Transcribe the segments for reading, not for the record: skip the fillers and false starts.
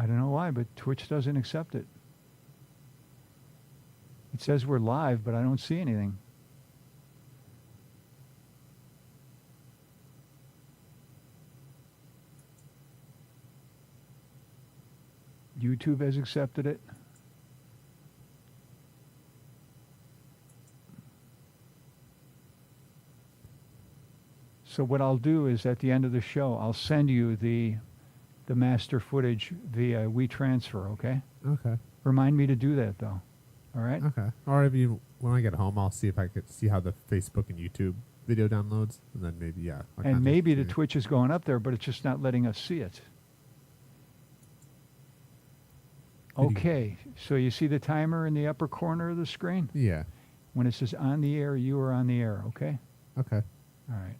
I don't know why, but Twitch doesn't accept it. It says we're live, but I don't see anything. YouTube has accepted it. So what I'll do is at the end of the show, I'll send you the master footage via WeTransfer, okay? Okay. Remind me to do that, though. All right? Okay. Or when I get home, I'll see if I could see how the Facebook and YouTube video downloads, and then maybe, yeah. And maybe the Twitch is going up there, but it's just not letting us see it. Okay, so you see the timer in the upper corner of the screen? Yeah. When it says on the air, you are on the air, okay? Okay. All right.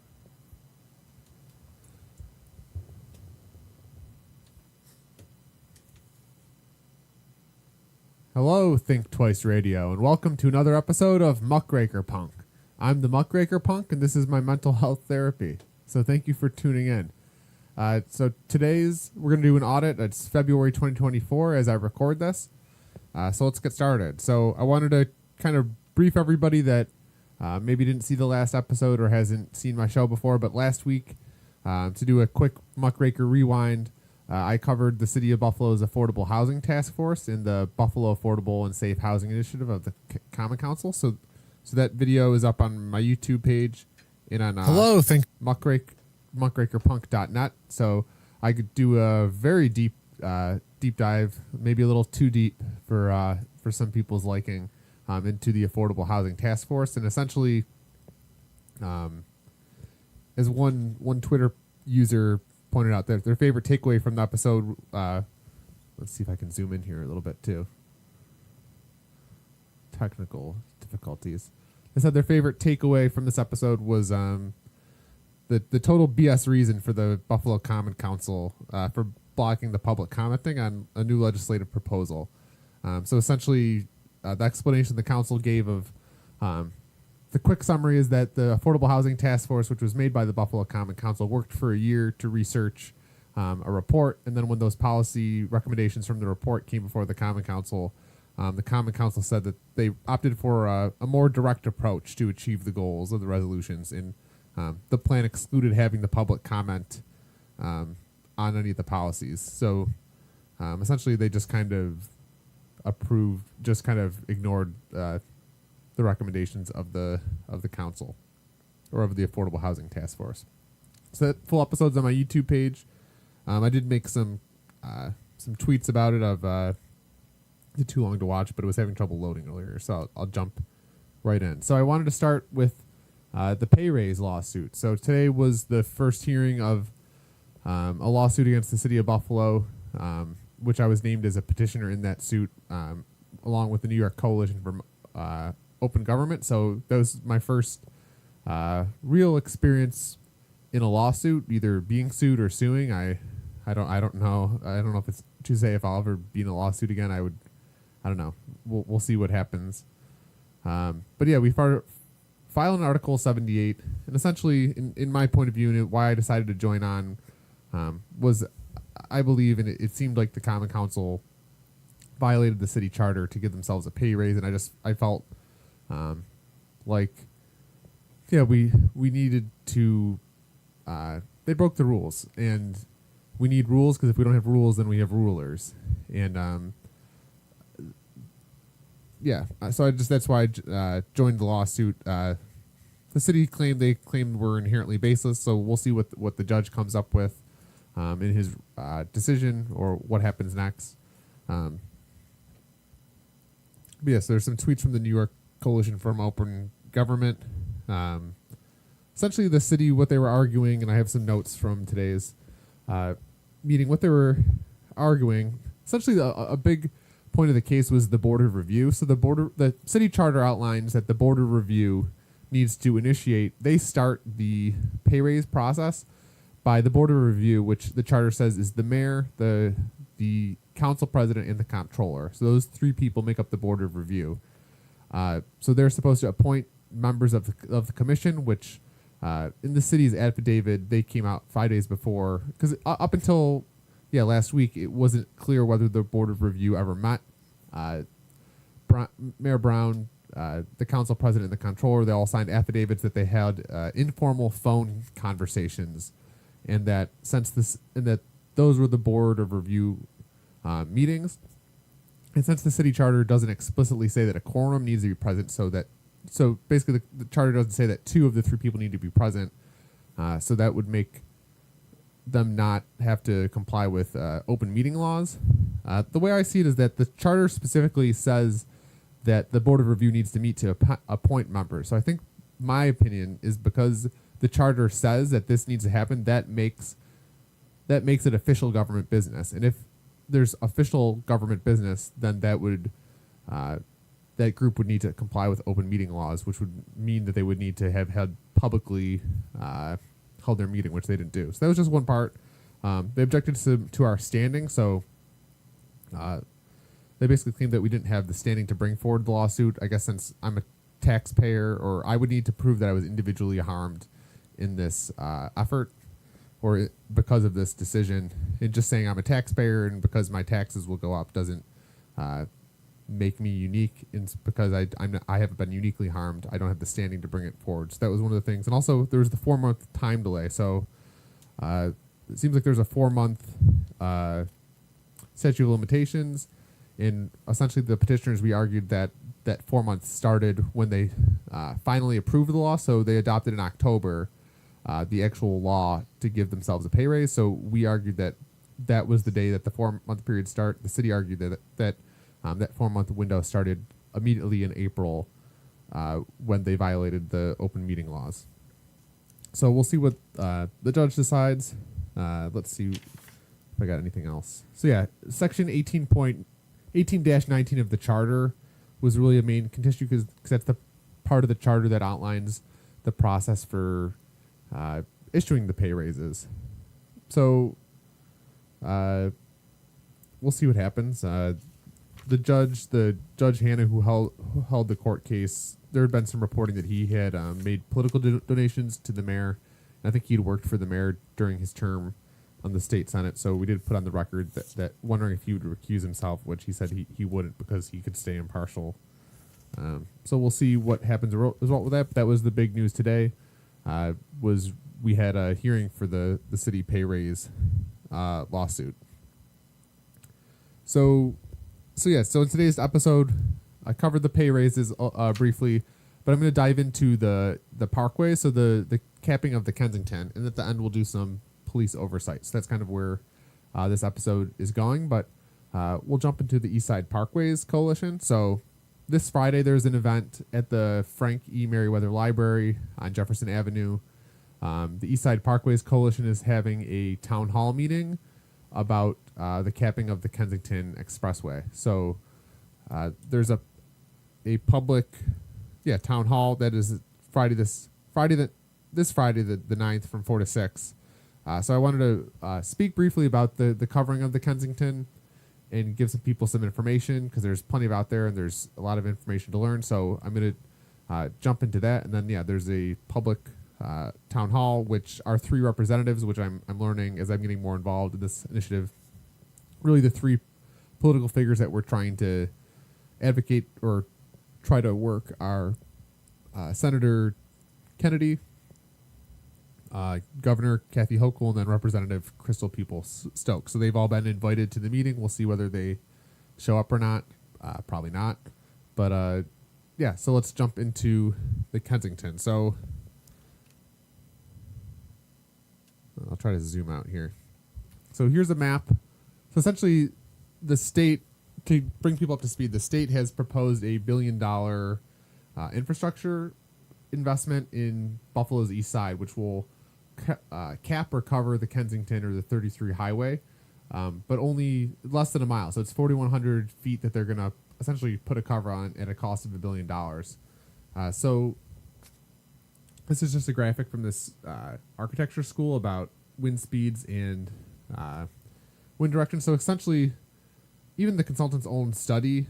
Hello, Think Twice Radio, and welcome to another episode of Muckraker Punk. I'm the Muckraker Punk, and this is my mental health therapy. So thank you for tuning in. So we're going to do an audit. It's February 2024 as I record this. So let's get started. So I wanted to kind of brief everybody that maybe didn't see the last episode or hasn't seen my show before, but last week, to do a quick Muckraker rewind, I covered the City of Buffalo's Affordable Housing Task Force in the Buffalo Affordable and Safe Housing Initiative of the Common Council. So that video is up on my YouTube page and on muckrakerpunk.net. So I could do a very deep dive, maybe a little too deep for some people's liking, into the Affordable Housing Task Force. And essentially, as one Twitter user pointed out, their favorite takeaway from the episode, let's see if I can zoom in here a little bit too. Technical difficulties. They said their favorite takeaway from this episode was the total BS reason for the Buffalo Common Council for blocking the public commenting on a new legislative proposal. So essentially, the explanation the council gave of the quick summary is that the Affordable Housing Task Force, which was made by the Buffalo Common Council, worked for a year to research a report, and then when those policy recommendations from the report came before the Common Council said that they opted for a more direct approach to achieve the goals of the resolutions, and the plan excluded having the public comment on any of the policies. So essentially, they just kind of ignored the recommendations of the council or of the Affordable Housing Task Force. So that full episode's on my YouTube page. I did make some tweets about it of too long to watch, but it was having trouble loading earlier, so I'll jump right in. So I wanted to start with the pay raise lawsuit. So today was the first hearing of a lawsuit against the City of Buffalo, which I was named as a petitioner in that suit, along with the New York Coalition for Open Government. So that was my first real experience in a lawsuit, either being sued or suing. I don't know. I don't know if it's to say if I'll ever be in a lawsuit again. I don't know. We'll see what happens. But yeah, we filed an Article 78, and essentially, in my point of view, and why I decided to join on, was I believe, and it seemed like the Common Council violated the city charter to give themselves a pay raise, and I felt we needed to. They broke the rules, and we need rules, because if we don't have rules, then we have rulers, and so that's why I joined the lawsuit. The city claimed we're inherently baseless, so we'll see what the judge comes up with in his decision, or what happens next. But yes, there's some tweets from the New York Coalition for Open Government. Essentially, the city, what they were arguing, and I have some notes from today's meeting, what they were arguing, essentially a big point of the case was the board of review. So the city charter outlines that the board of review needs to initiate. They start the pay raise process by the board of review, which the charter says is the mayor, the council president, and the comptroller. So those three people make up the board of review. So they're supposed to appoint members of the commission, which in the city's affidavit, they came out 5 days before, because up until last week it wasn't clear whether the Board of Review ever met. Mayor Brown, the council president, and the comptroller, they all signed affidavits that they had informal phone conversations, and that those were the Board of Review meetings. And since the city charter doesn't explicitly say that a quorum needs to be present, so basically the charter doesn't say that 2 of the 3 people need to be present, so that would make them not have to comply with open meeting laws. The way I see it is that the charter specifically says that the Board of Review needs to meet to appoint members. So I think my opinion is because the charter says that this needs to happen, that makes it official government business. And if there's official government business, then that group would need to comply with open meeting laws, which would mean that they would need to have had publicly held their meeting, which they didn't do. So that was just one part. They objected to our standing, so they basically claimed that we didn't have the standing to bring forward the lawsuit. I guess since I'm a taxpayer, or I would need to prove that I was individually harmed in this effort, or because of this decision. And just saying I'm a taxpayer and because my taxes will go up doesn't make me unique. And because I haven't been uniquely harmed, I don't have the standing to bring it forward. So that was one of the things. And also there was the 4-month time delay. So it seems like there's a 4-month statute of limitations. And essentially the petitioners, we argued that 4 months started when they finally approved the law. So they adopted in October the actual law to give themselves a pay raise. So we argued that was the day that the 4-month period start. The city argued that 4-month window started immediately in April when they violated the open meeting laws. So we'll see what the judge decides. Let's see if I got anything else. So yeah, section 18-19 of the charter was really a main contention because that's the part of the charter that outlines the process for issuing the pay raises. So we'll see what happens. The judge Hannah, who held the court case, there had been some reporting that he had made political donations to the mayor. And I think he'd worked for the mayor during his term on the state senate. So we did put on the record that wondering if he would recuse himself, which he said he wouldn't because he could stay impartial. So we'll see what happens as well with that. But that was the big news today. Was we had a hearing for the city pay raise lawsuit. So in today's episode, I covered the pay raises briefly, but I'm going to dive into the Parkway, so the capping of the Kensington, and at the end we'll do some police oversight. So that's kind of where this episode is going, but we'll jump into the East Side Parkways Coalition. So this Friday there's an event at the Frank E. Merriweather Library on Jefferson Avenue. The East Side Parkways Coalition is having a town hall meeting about the capping of the Kensington Expressway. So there's a public town hall that is this Friday the 9th from 4 to 6. So I wanted to speak briefly about the covering of the Kensington and give some people some information because there's plenty of out there and there's a lot of information to learn. So I'm going to jump into that. And then, there's a public town hall, which are 3 representatives, which I'm learning as I'm getting more involved in this initiative. Really the 3 political figures that we're trying to advocate or try to work are Senator Kennedy, Governor Kathy Hochul, and then Representative Crystal People-Stokes. So they've all been invited to the meeting. We'll see whether they show up or not. Probably not. But so let's jump into the Kensington. So I'll try to zoom out here. So here's a map. So essentially the state, to bring people up to speed, the state has proposed a $1 billion infrastructure investment in Buffalo's East Side, which will cap or cover the Kensington or the 33 highway, but only less than a mile. So it's 4,100 feet that they're going to essentially put a cover on at a cost of $1 billion. So this is just a graphic from this architecture school about wind speeds and wind direction. So essentially, even the consultant's own study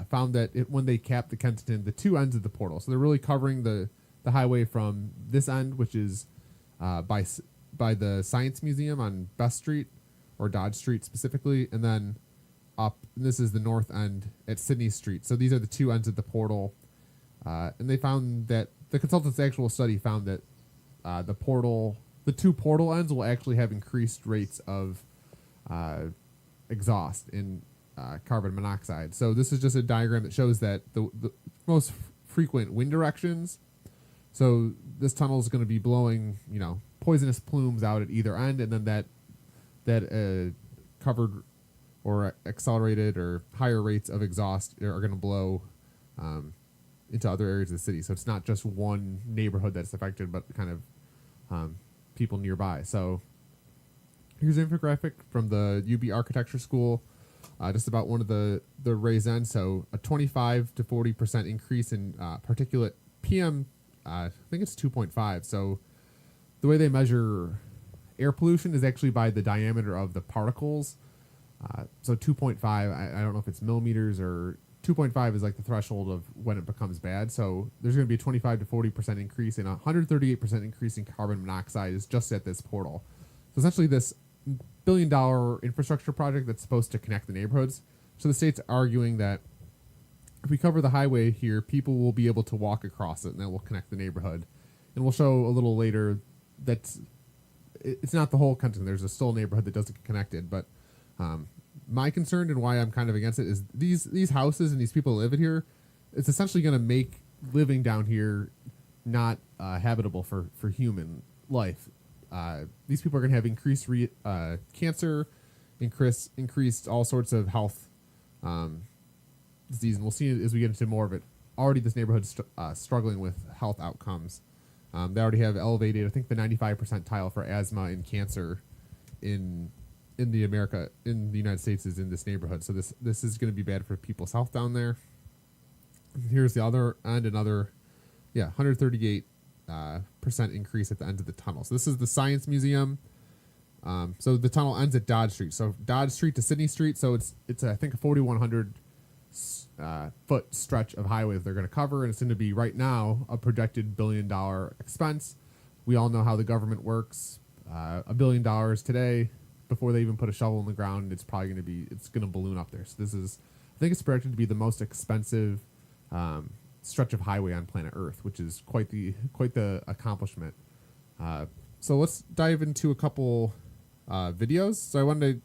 found that when they cap the Kensington, the 2 ends of the portal, so they're really covering the highway from this end, which is by the Science Museum on Best Street, or Dodge Street specifically, and then up. And this is the north end at Sydney Street. So these are the two ends of the portal. And they found that the consultant's actual study found that the two portal ends will actually have increased rates of exhaust in carbon monoxide. So this is just a diagram that shows that the most frequent wind directions. So this tunnel is going to be blowing, poisonous plumes out at either end, and then that covered or accelerated or higher rates of exhaust are going to blow into other areas of the city. So it's not just one neighborhood that's affected, but kind of people nearby. So here's an infographic from the UB Architecture School, just about one of the raised ends. So a 25 to 40% increase in particulate PM. I think it's 2.5. So the way they measure air pollution is actually by the diameter of the particles. So 2.5, I don't know if it's millimeters or 2.5 is like the threshold of when it becomes bad. So there's going to be a 25 to 40% increase and a 138% increase in carbon monoxide is just at this portal. So essentially this $1 billion infrastructure project that's supposed to connect the neighborhoods. So the state's arguing that if we cover the highway here, people will be able to walk across it and that will connect the neighborhood. And we'll show a little later that it's not the whole country. There's still a neighborhood that doesn't get connected, but my concern and why I'm kind of against it is these houses and these people that live in here, it's essentially going to make living down here not habitable for human life. These people are going to have increased cancer, increased all sorts of health disease, and we'll see as we get into more of it. Already this neighborhood's struggling with health outcomes. They already have elevated, I think, the 95 percentile for asthma and cancer in the United States is in this neighborhood. So this is going to be bad for people's health down there. Here's the other end, 138% increase at the end of the tunnel. So this is the Science Museum. So the tunnel ends at Dodge Street. So Dodge Street to Sydney Street. So it's I think a 4,100 foot stretch of highway that they're going to cover, and it's going to be right now a projected $1 billion expense. We all know how the government works. $1 billion today, before they even put a shovel in the ground, it's probably going to balloon up there. So I think it's projected to be the most expensive stretch of highway on planet Earth, which is quite the accomplishment. So let's dive into a couple videos. So I wanted to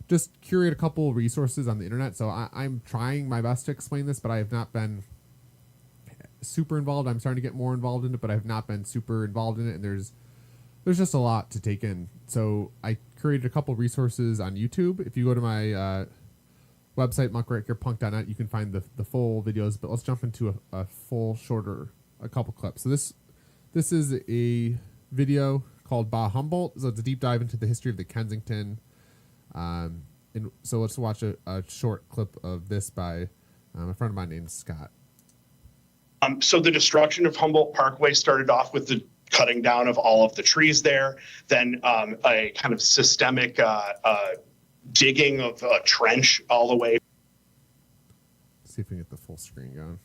just curate a couple resources on the internet. So I'm trying my best to explain this, but I have not been super involved. I'm starting to get more involved in it, but I have not been super involved in it. And there's just a lot to take in. So I created a couple resources on YouTube. If you go to my website, muckrakerpunk.net, you can find the full videos, but let's jump into a couple clips. So this is a video called Bah Humboldt. So it's a deep dive into the history of the Kensington. And so let's watch a short clip of this by a friend of mine named Scott. So the destruction of Humboldt Parkway started off with the cutting down of all of the trees there, then a kind of systemic digging of a trench all the way. See if we can get the full screen going.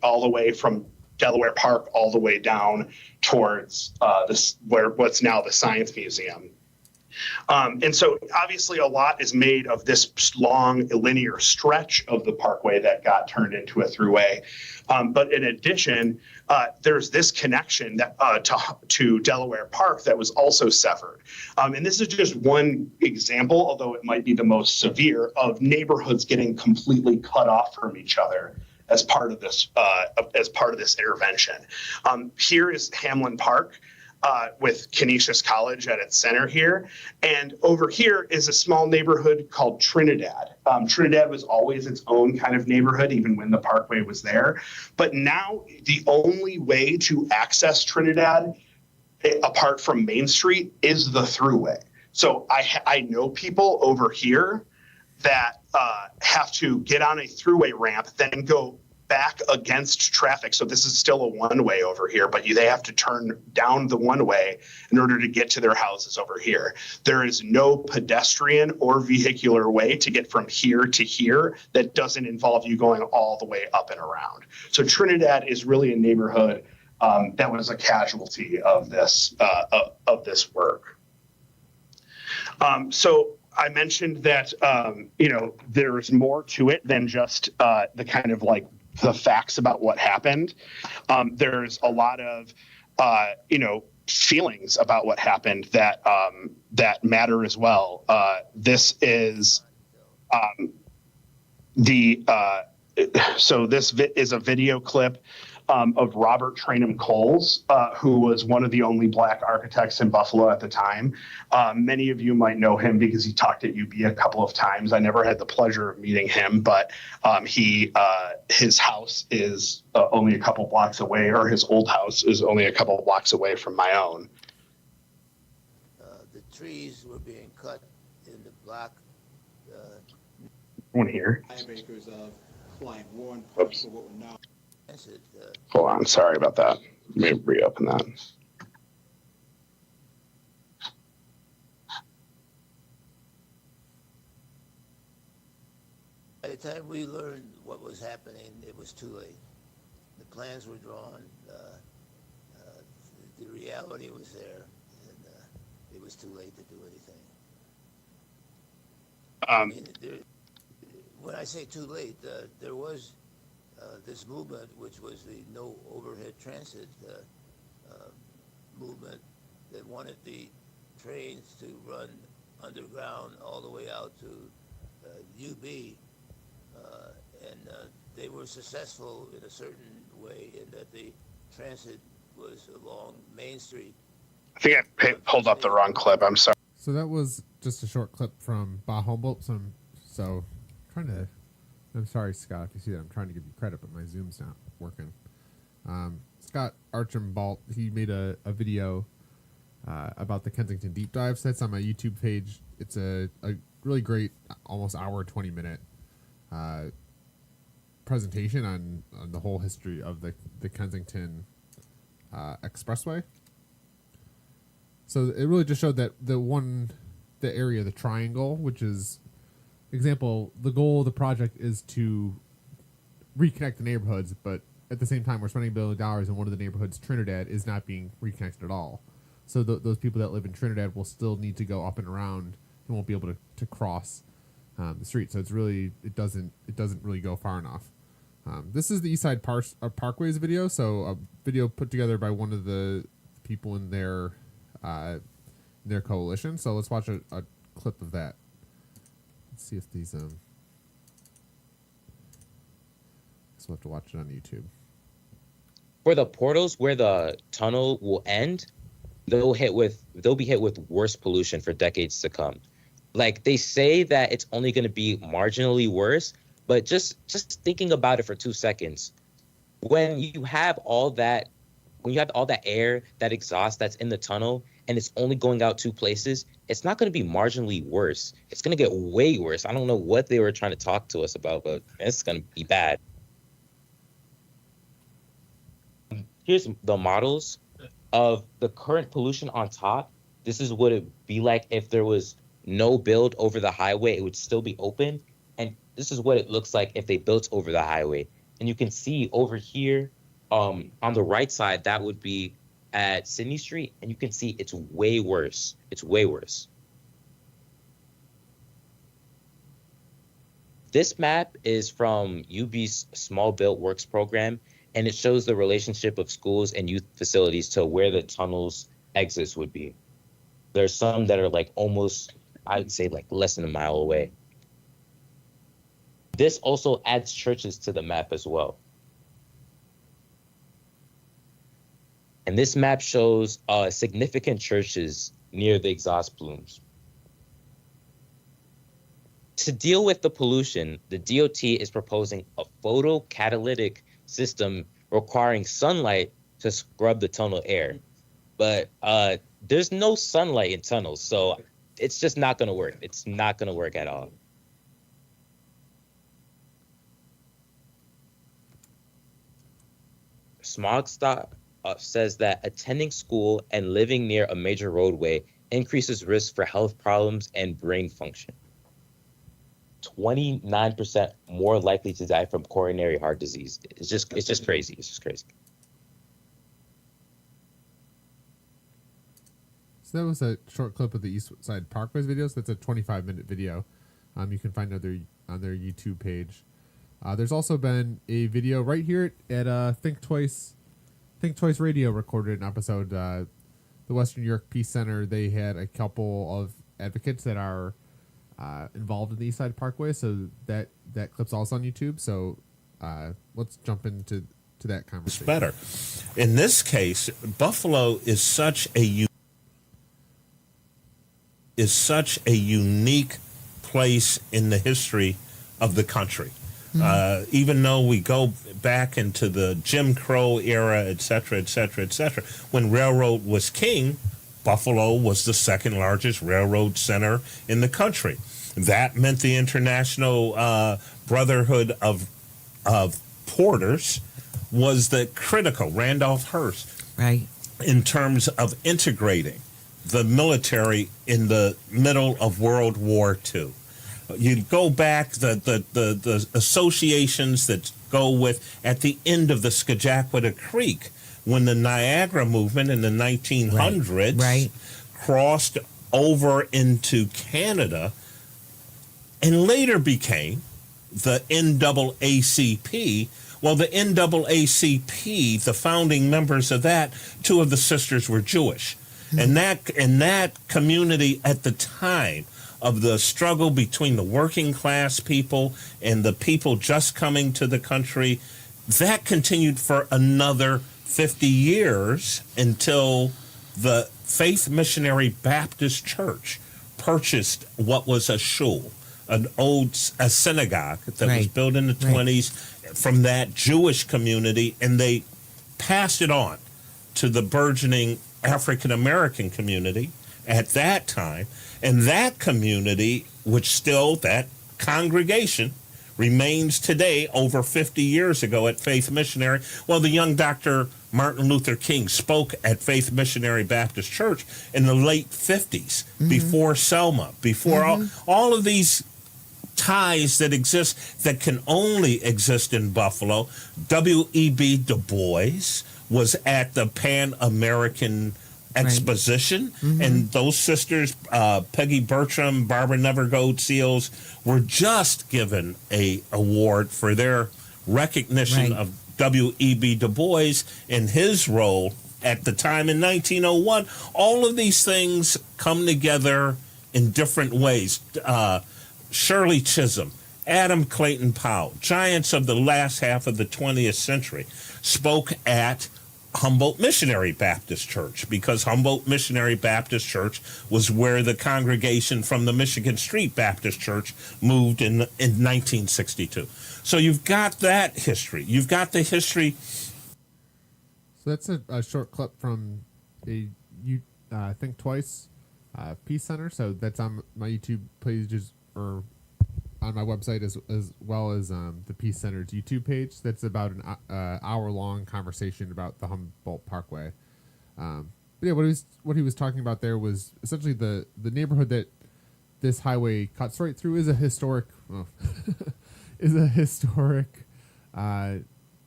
All the way from Delaware Park all the way down towards what's now the Science Museum. And so obviously a lot is made of this long linear stretch of the parkway that got turned into a throughway. But in addition, there's this connection that, to Delaware Park that was also severed. And this is just one example, although it might be the most severe, of neighborhoods getting completely cut off from each other as part of this intervention. Here is Hamlin Park. With Canisius College at its center here. And over here is a small neighborhood called Trinidad. Trinidad was always its own kind of neighborhood, even when the parkway was there. But now the only way to access Trinidad, apart from Main Street, is the throughway. So I know people over here that have to get on a throughway ramp, then go back against traffic. So this is still a one-way over here, but they have to turn down the one-way in order to get to their houses over here. There is no pedestrian or vehicular way to get from here to here that doesn't involve you going all the way up and around. So Trinidad is really a neighborhood that was a casualty of this work. So I mentioned that, there's more to it than just the kind of like the facts about what happened. There's a lot of, feelings about what happened that matter as well. This is is a video clip of Robert Trainum Coles, who was one of the only Black architects in Buffalo at the time. Many of you might know him because he talked at UB a couple of times. I never had the pleasure of meeting him, but his house is only a couple blocks away, or his old house is only a couple blocks away from my own. The trees were being cut in the block. One here. 5 acres of Client Warren Oops. for what we're now. Hold on, sorry about that. Let me reopen that. By the time we learned what was happening, it was too late. The plans were drawn, the reality was there, and it was too late to do anything. I mean, when I say too late, there was this movement, which was the no overhead transit movement, that wanted the trains to run underground all the way out to UB, and they were successful in a certain way in that the transit was along Main Street. I think I pulled up the wrong clip. I'm sorry. So that was just a short clip from Bah Humboldt. I'm sorry, Scott, if you see that. I'm trying to give you credit, but my Zoom's not working. Scott Archambault, he made a video about the Kensington Deep Dive. So that's on my YouTube page. It's a really great, almost hour, 20-minute presentation on the whole history of the Kensington Expressway. So it really just showed that the area, the triangle, which is example, the goal of the project is to reconnect the neighborhoods, but at the same time, we're spending $1 billion, and one of the neighborhoods, Trinidad, is not being reconnected at all. So those people that live in Trinidad will still need to go up and around and won't be able to cross the street. So it doesn't really go far enough. This is the East Side Parkways video. So a video put together by one of the people in their coalition. So let's watch a clip of that. Let's see if these so we'll have to watch it on YouTube. For the portals where the tunnel will end, they'll be hit with worse pollution for decades to come. Like, they say that it's only going to be marginally worse, but just thinking about it for 2 seconds, when you have all that air, that exhaust that's in the tunnel, and it's only going out 2 places, it's not going to be marginally worse. It's going to get way worse. I don't know what they were trying to talk to us about, but it's going to be bad. Here's the models of the current pollution on top. This is what it'd be like if there was no build over the highway. It would still be open. And this is what it looks like if they built over the highway. And you can see over here on the right side, that would be at Sydney Street, and you can see it's way worse. It's way worse. This map is from UB's Small Built Works program, and it shows the relationship of schools and youth facilities to where the tunnel's exits would be. There's some that are like almost, I would say, like less than a mile away. This also adds churches to the map as well. And this map shows significant churches near the exhaust plumes. To deal with the pollution, the DOT is proposing a photocatalytic system requiring sunlight to scrub the tunnel air. But there's no sunlight in tunnels, so it's just not going to work. It's not going to work at all. Smog Stop says that attending school and living near a major roadway increases risk for health problems and brain function. 29% more likely to die from coronary heart disease. It's just crazy. It's just crazy. So that was a short clip of the East Side Parkways videos. That's a 25-minute video. You can find on their YouTube page. There's also been a video right here at Think Twice Radio recorded an episode. The Western New York Peace Center, they had a couple of advocates that are involved in the East Side Parkway, so that clip's also on YouTube. So let's jump into that conversation. It's better. In this case, Buffalo is such a unique place in the history of the country. Even though we go back into the Jim Crow era, et cetera, et cetera, et cetera, when railroad was king, Buffalo was the second largest railroad center in the country. That meant the International Brotherhood of Porters was the critical, Randolph Hearst, Right. in terms of integrating the military in the middle of World War II. You go back, the associations that go with at the end of the Skajaqua Creek, when the Niagara movement in the 1900s Right. crossed over into Canada and later became the NAACP. Well, the NAACP, the founding members of that, two of the sisters were Jewish. And that community at the time of the struggle between the working class people and the people just coming to the country, that continued for another 50 years until the Faith Missionary Baptist Church purchased what was a shul, a synagogue that was built in the 20s from that Jewish community, and they passed it on to the burgeoning African American community at that time. And that community, which still, that congregation remains today over 50 years ago at Faith Missionary. Well, the young Dr. Martin Luther King spoke at Faith Missionary Baptist Church in the late 50s, before Selma, before all of these ties that exist that can only exist in Buffalo. W.E.B. Du Bois was at the Pan American Exposition, and those sisters, Peggy Bertram, Barbara Nevergold Seals, were just given a award for their recognition of W.E.B. Du Bois and his role at the time in 1901. All of these things come together in different ways. Shirley Chisholm, Adam Clayton Powell, giants of the last half of the 20th century, spoke at Humboldt Missionary Baptist Church, because Humboldt Missionary Baptist Church was where the congregation from the Michigan Street Baptist Church moved in 1962. So you've got that history. You've got the history. So that's a short clip from a Think Twice Peace Center. So that's on my YouTube pages or on my website as well as the Peace Center's YouTube page. That's about an hour-long conversation about the Humboldt Parkway. But yeah, what he was talking about there was essentially the neighborhood that this highway cuts right through is a historic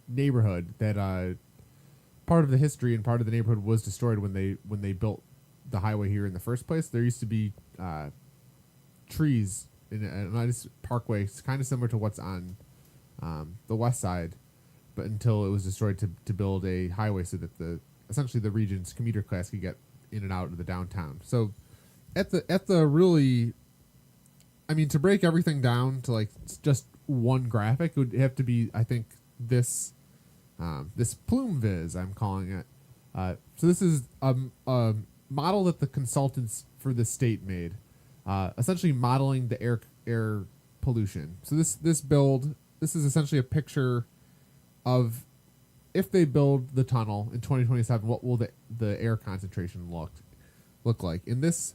neighborhood that part of the history and part of the neighborhood was destroyed when they built the highway here in the first place. There used to be trees in a nice parkway, it's kind of similar to what's on the west side, but until it was destroyed to build a highway so that essentially the region's commuter class could get in and out of the downtown. So at the really, I mean, to break everything down to like just one graphic, it would have to be, I think, this plume viz, I'm calling it. So this is a model that the consultants for the state made. Essentially modeling the air pollution. So this is essentially a picture of if they build the tunnel in 2027, what will the air concentration look like? In this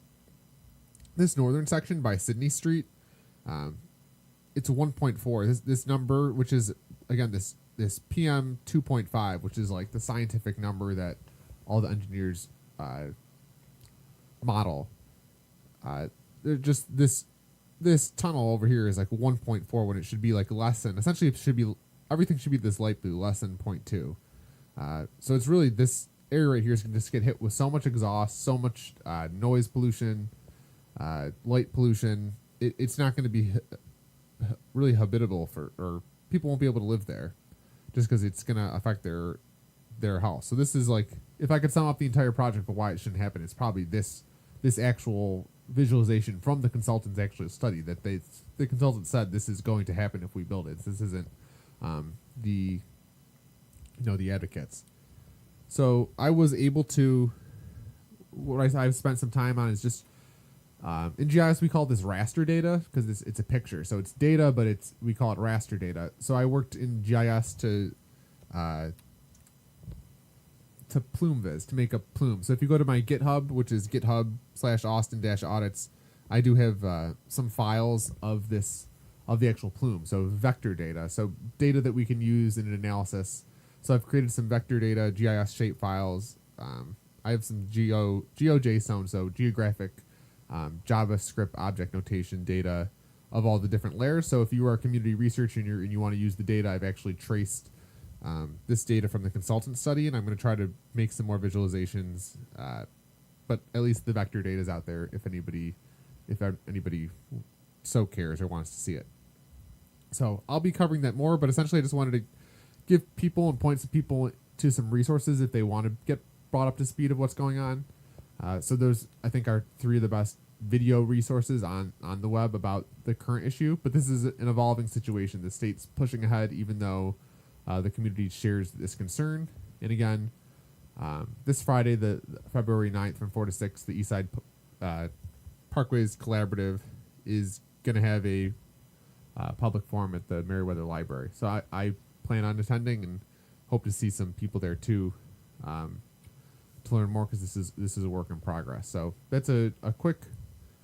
northern section by Sydney Street, it's 1.4. This number, which is again this PM 2.5, which is like the scientific number that all the engineers model. They're just this tunnel over here is like 1.4 when it should be like less than. Essentially, everything should be this light blue, less than 0.2. So it's really this area right here is going to just get hit with so much exhaust, so much noise pollution, light pollution. It's not going to be really habitable or people won't be able to live there just because it's going to affect their house. So this is like, if I could sum up the entire project for why it shouldn't happen, it's probably this actual visualization from the consultant's actual study that the consultant said this is going to happen if we build it. This isn't the advocates. So I was able to, what I've spent some time on is just, in GIS we call this raster data because it's a picture. So it's data, but we call it raster data. So I worked in GIS to PlumeViz, to make a plume. So if you go to my GitHub, which is github/Austin-audits, I do have some files of the actual plume. So vector data. So data that we can use in an analysis. So I've created some vector data, GIS shape files. I have some GeoJSON, so geographic JavaScript object notation data of all the different layers. So if you are a community researcher and you want to use the data, I've actually traced this data from the consultant study, and I'm going to try to make some more visualizations. But at least the vector data is out there if anybody so cares or wants to see it. So I'll be covering that more, but essentially I just wanted to give people and points of people to some resources if they want to get brought up to speed of what's going on. So those, I think, are 3 of the best video resources on the web about the current issue. But this is an evolving situation. The state's pushing ahead, even though the community shares this concern. And again, this Friday, the February 9th from 4 to 6, the Eastside Parkways Collaborative is going to have a public forum at the Meriwether Library. So I plan on attending and hope to see some people there too, to learn more, because this is a work in progress. So that's a quick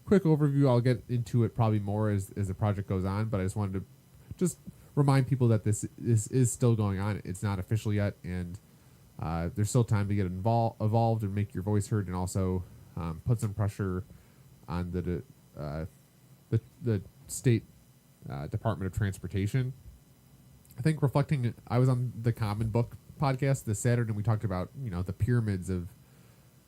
overview. I'll get into it probably more as the project goes on, but I just wanted to just remind people that this is still going on. It's not official yet, and there's still time to get involved and make your voice heard, and also put some pressure on the state Department of Transportation. I think reflecting, I was on the Common Book podcast this Saturday, and we talked about the pyramids of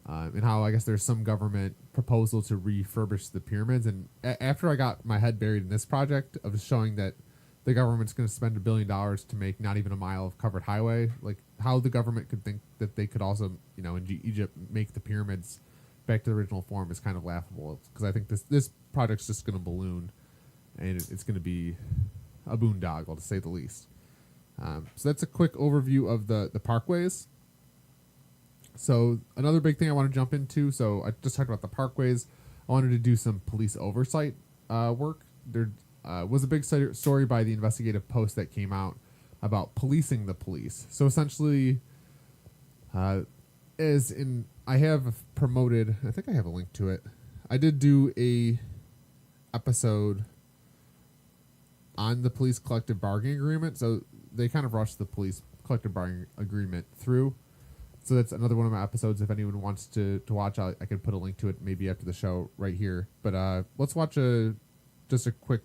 and how I guess there's some government proposal to refurbish the pyramids. And after I got my head buried in this project of showing that the government's going to spend $1 billion to make not even a mile of covered highway, like how the government could think that they could also in Egypt make the pyramids back to the original form is kind of laughable, because I think this project's just going to balloon, and it's going to be a boondoggle, to say the least. So that's a quick overview of the Parkways. So another big thing I want to jump into, so I just talked about the Parkways. I wanted to do some police oversight work. There was a big story by the Investigative Post that came out about policing the police. So essentially, I have promoted, I think I have a link to it. I did do a episode on the police collective bargaining agreement. So they kind of rushed the police collective bargaining agreement through. So that's another one of my episodes. If anyone wants to watch, I could put a link to it maybe after the show right here. But let's watch just a quick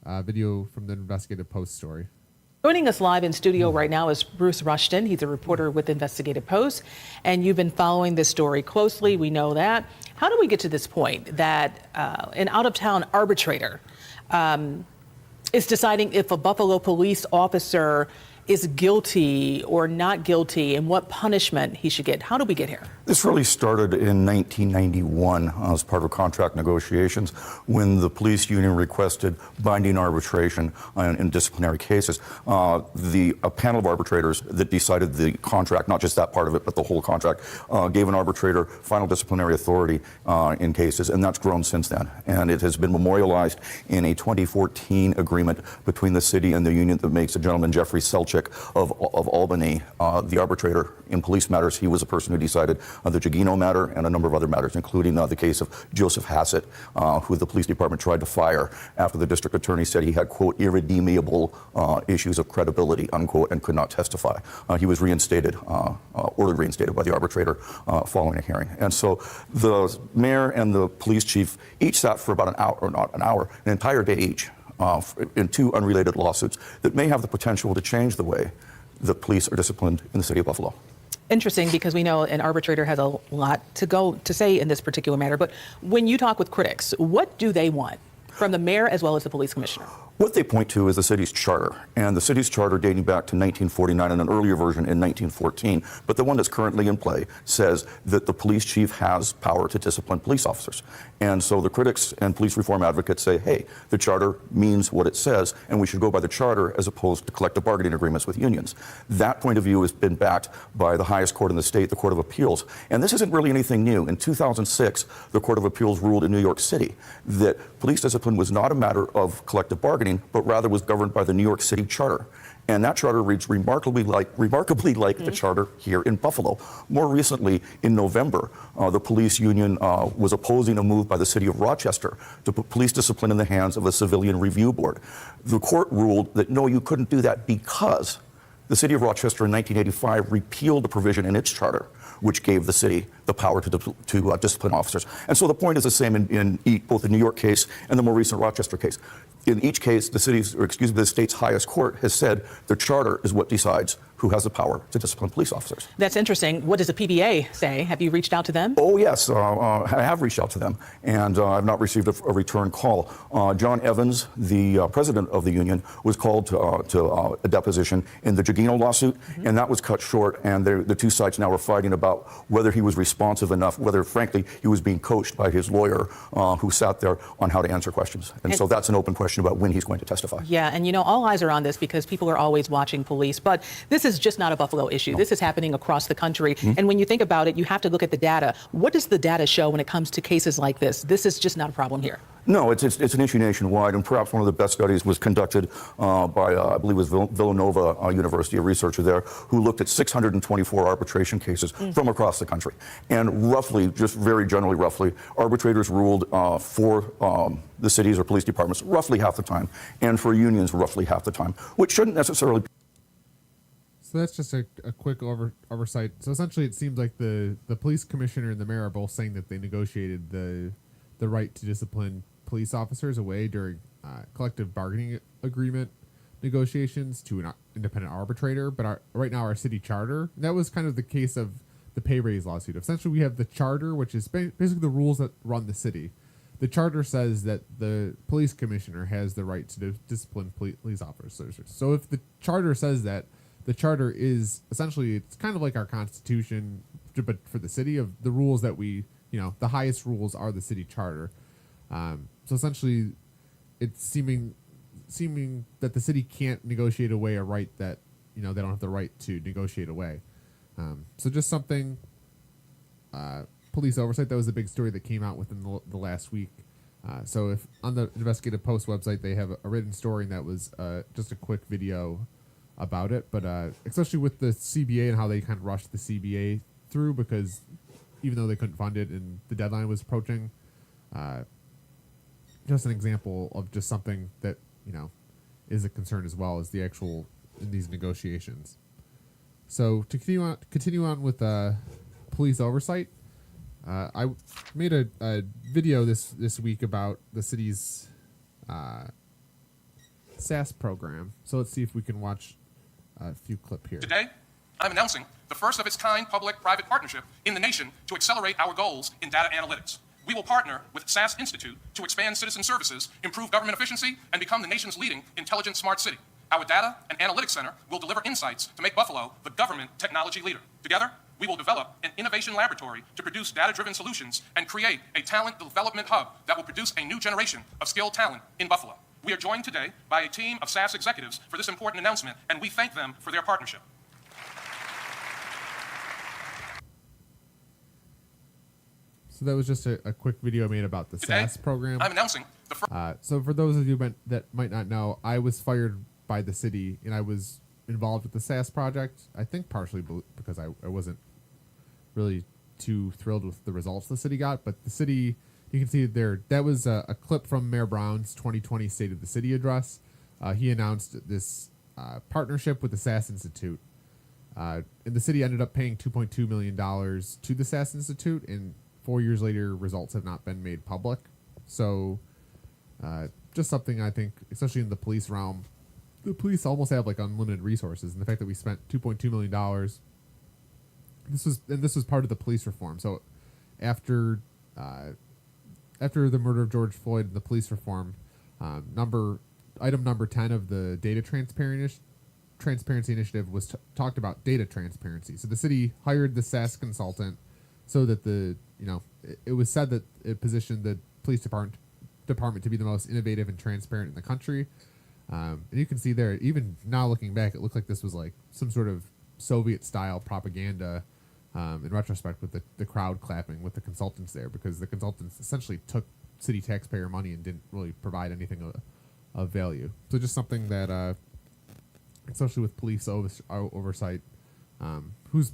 video from the Investigative Post story. Joining us live in studio right now is Bruce Rushton. He's a reporter with Investigative Post, and you've been following this story closely. We know that. How do we get to this point that an out-of-town arbitrator is deciding if a Buffalo police officer is guilty or not guilty and what punishment he should get? How do we get here? This really started in 1991 as part of contract negotiations when the police union requested binding arbitration in disciplinary cases. A panel of arbitrators that decided the contract, not just that part of it, but the whole contract, gave an arbitrator final disciplinary authority in cases, and that's grown since then. And it has been memorialized in a 2014 agreement between the city and the union that makes a gentleman, Jeffrey Selchik of Albany, the arbitrator in police matters. He was the person who decided the Gugino matter and a number of other matters, including the case of Joseph Hassett, who the police department tried to fire after the district attorney said he had, quote, irredeemable issues of credibility, unquote, and could not testify. He was reinstated, ordered reinstated by the arbitrator following a hearing. And so the mayor and the police chief each sat for about an hour, or not an hour, an entire day each, in 2 unrelated lawsuits that may have the potential to change the way the police are disciplined in the city of Buffalo. interesting because we know an arbitrator has a lot to say in this particular matter. But when you talk with critics, what do they want from the mayor as well as the police commissioner? What they point to is the city's charter, and the city's charter dating back to 1949 and an earlier version in 1914, but the one that's currently in play says that the police chief has power to discipline police officers. And so the critics and police reform advocates say, hey, the charter means what it says, and we should go by the charter as opposed to collective bargaining agreements with unions. That point of view has been backed by the highest court in the state, the Court of Appeals. And this isn't really anything new. In 2006, the Court of Appeals ruled in New York City that police discipline was not a matter of collective bargaining, but rather was governed by the New York City Charter. And that charter reads remarkably like the charter here in Buffalo. More recently, in November, the police union was opposing a move by the city of Rochester to put police discipline in the hands of a civilian review board. The court ruled that no, you couldn't do that because the city of Rochester in 1985 repealed the provision in its charter which gave the city the power to discipline officers. And so the point is the same in both the New York case and the more recent Rochester case. In each case, the state's highest court has said the charter is what decides who has the power to discipline police officers. That's interesting. What does the PBA say? Have you reached out to them? Oh, yes, I have reached out to them, and I've not received a return call. John Evans, the president of the union, was called to a deposition in the Gugino lawsuit, and that was cut short, and the two sides now are fighting about whether he was responsive enough, whether, frankly, he was being coached by his lawyer who sat there on how to answer questions. And so that's an open question about when he's going to testify. Yeah, and all eyes are on this because people are always watching police, but this is just not a Buffalo issue. No. This is happening across the country. Mm-hmm. And when you think about it, you have to look at the data. What does the data show when it comes to cases like this? This is just not a problem here. No, it's an issue nationwide, and perhaps one of the best studies was conducted by, I believe it was Villanova University, a researcher there, who looked at 624 arbitration cases from across the country. And roughly, just very generally roughly, arbitrators ruled for the cities or police departments roughly half the time, and for unions roughly half the time, which shouldn't necessarily. So that's just a quick oversight. So essentially, it seems like the police commissioner and the mayor are both saying that they negotiated the right to discipline police officers away during collective bargaining agreement negotiations to an independent arbitrator. But right now, our city charter, that was kind of the case of the pay raise lawsuit. Essentially, we have the charter, which is basically the rules that run the city. The charter says that the police commissioner has the right to discipline police officers. So if the charter says that, the charter is essentially, it's kind of like our constitution, but for the city, of the rules that we, the highest rules are the city charter. So essentially, it's seeming that the city can't negotiate away a right that, they don't have the right to negotiate away. So just something, police oversight, that was a big story that came out within the last week. So if on the Investigative Post website, they have a written story, and that was just a quick video about it. But especially with the CBA and how they kind of rushed the CBA through, because even though they couldn't fund it and the deadline was approaching, just an example of just something that, is a concern as well as the actual in these negotiations. So to continue on with police oversight, I made a video this week about the city's SAS program. So let's see if we can watch a few clip here. Today, I'm announcing the first of its kind public-private partnership in the nation to accelerate our goals in data analytics. We will partner with SAS Institute to expand citizen services, improve government efficiency, and become the nation's leading intelligent smart city. Our data and analytics center will deliver insights to make Buffalo the government technology leader. Together, we will develop an innovation laboratory to produce data-driven solutions and create a talent development hub that will produce a new generation of skilled talent in Buffalo. We are joined today by a team of SAS executives for this important announcement, and we thank them for their partnership. So that was just a quick video made about the Today, SAS program. I'm announcing the first. So for those of you that might not know, I was fired by the city, and I was involved with the SAS project. I think partially because I wasn't really too thrilled with the results the city got. But the city, you can see there, that was a clip from Mayor Brown's 2020 State of the City address. He announced this partnership with the SAS Institute. And the city ended up paying $2.2 million to the SAS Institute, and 4 years later, results have not been made public. So just something I think, especially in the police realm, the police almost have like unlimited resources. And the fact that we spent $2.2 million this was part of the police reform. So after after the murder of George Floyd and the police reform, item number 10 of the data transparency initiative was talked about data transparency. So the city hired the SAS consultant so that it was said that it positioned the police department to be the most innovative and transparent in the country. And you can see there, even now looking back, it looked like this was like some sort of Soviet-style propaganda in retrospect, with the crowd clapping with the consultants there, because the consultants essentially took city taxpayer money and didn't really provide anything of value. So just something that, especially with police oversight, who's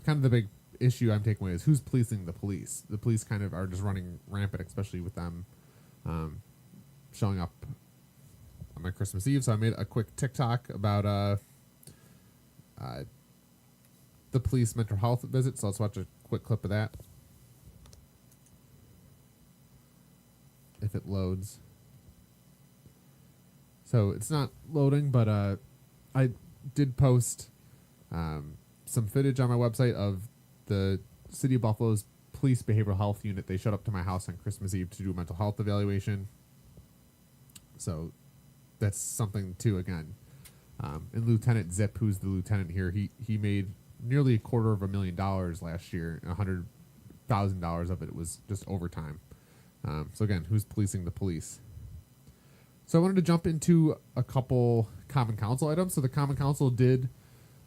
kind of the big issue I'm taking away is who's policing the police. The police kind of are just running rampant, especially with them showing up on my Christmas Eve. So I made a quick TikTok about the police mental health visit. So let's watch a quick clip of that, if it loads. So it's not loading, but I did post some footage on my website of the City of Buffalo's police behavioral health unit. They showed up to my house on Christmas Eve to do a mental health evaluation. So that's something too, again. And Lieutenant Zip, who's the lieutenant here, he made nearly $250,000 last year. $100,000 of it was just overtime. So again, who's policing the police? So I wanted to jump into a couple Common Council items. So the Common Council did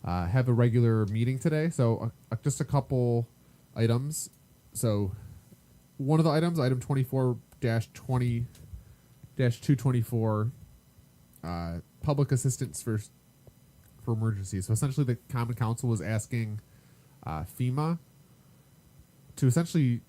have a regular meeting today. So just a couple items. So one of the items, item 24-20-224, public assistance for emergencies. So essentially the Common Council was asking FEMA to essentially